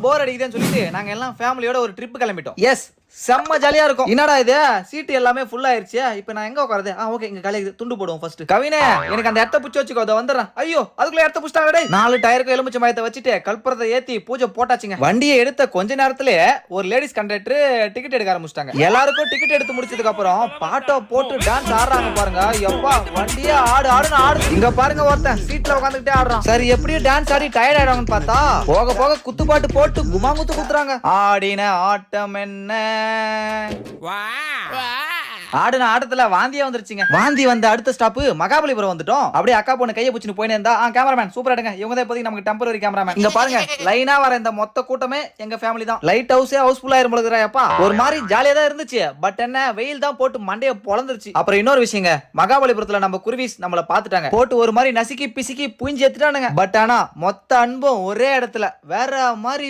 போர் அடிக்குதுன்னு சொல்லிட்டு நாங்க எல்லாம் ஃபேமிலியோட ஒரு ட்ரிப் கிளம்பிட்டோம். எஸ், செம்ம ஜாலியா இருக்கும். என்னடா இது, சீட் எல்லாமே ஃபுல் ஆயிருச்சு, இப்போ நான் எங்க உட்காருது? ஓகே, இங்க காலையில துண்டு போடுவோம் ஃபர்ஸ்ட். கவினே, எனக்கு அந்த இடத்த புடிச்சு வச்சுக்கோ, அதை வந்துடுறேன். ஐயோ, அதுக்குள்ள இடத்த புடிச்சிட்டாங்க டேய். 4 டயருக்கு எலுமிச்சை மயத்தை வச்சுட்டு கல்புரத்தை ஏத்தி பூஜை போட்டாச்சுங்க. வண்டியை எடுத்த கொஞ்ச நேரத்திலே ஒரு லேடிஸ் கண்டக்டர் டிக்கெட் எடுக்க ஆரம்பிச்சிட்டாங்க. எல்லாருக்கும் டிக்கெட் எடுத்து முடிச்சதுக்கு அப்புறம் பாட்டோ போட்டு டான்ஸ் ஆடுறாங்க பாருங்க. எப்பா, வண்டியே ஆடுன்னு ஆடுது. இங்க பாருங்க, ஒருத்தன் சீட்ல உட்காந்துக்கிட்டே ஆடுறான். சரி, எப்படியும் டான்ஸ் ஆடி டயர்ட் ஆயிடுவாங்கன்னு பார்த்தா போக போக குத்துப்பாட்டு போட்டு குமாங்குத்து குத்துறாங்க. ஆடின ஆட்டம் என்ன, ஆடுன ஆட்டத்துல வாந்தியே வந்துருச்சுங்க. வாந்தி வந்த அடுத்த ஸ்டாப் மகாபலிபுரம் வந்துட்டோம். அப்படியே அக்கா பொண்ணு கையை பிடிச்சிட்டு போயினே இருந்தா, கேமராமேன் சூப்பரா எடுங்க, இவங்க தான் இப்போதைக்கு நமக்கு டெம்பரரி கேமராமேன். இங்க பாருங்க, லைனா வர இந்த மொத்த கூட்டமே எங்க ஃபேமிலி தான். லைட் ஹவுஸே ஹவுஸ்ஃபுல்லா இருந்துறாப்பா. ஒரு மாதிரி ஜாலியா தான் இருந்துச்சு. பட் என்ன, வெயில் தான் போட்டு மண்டைய பொளந்துருச்சு. அப்புறம் இன்னொரு விஷயங்க, மகாபலிபுரத்துல நம்ம குருவிஸ் நம்மள பாத்துட்டாங்க. போட்டு ஒரு மாதிரி நசுக்கி பிசுக்கி புஞ்சி எடுத்துட்டானுங்க. பட் ஆனா மொத்த அன்பும் ஒரே இடத்துல வேற மாதிரி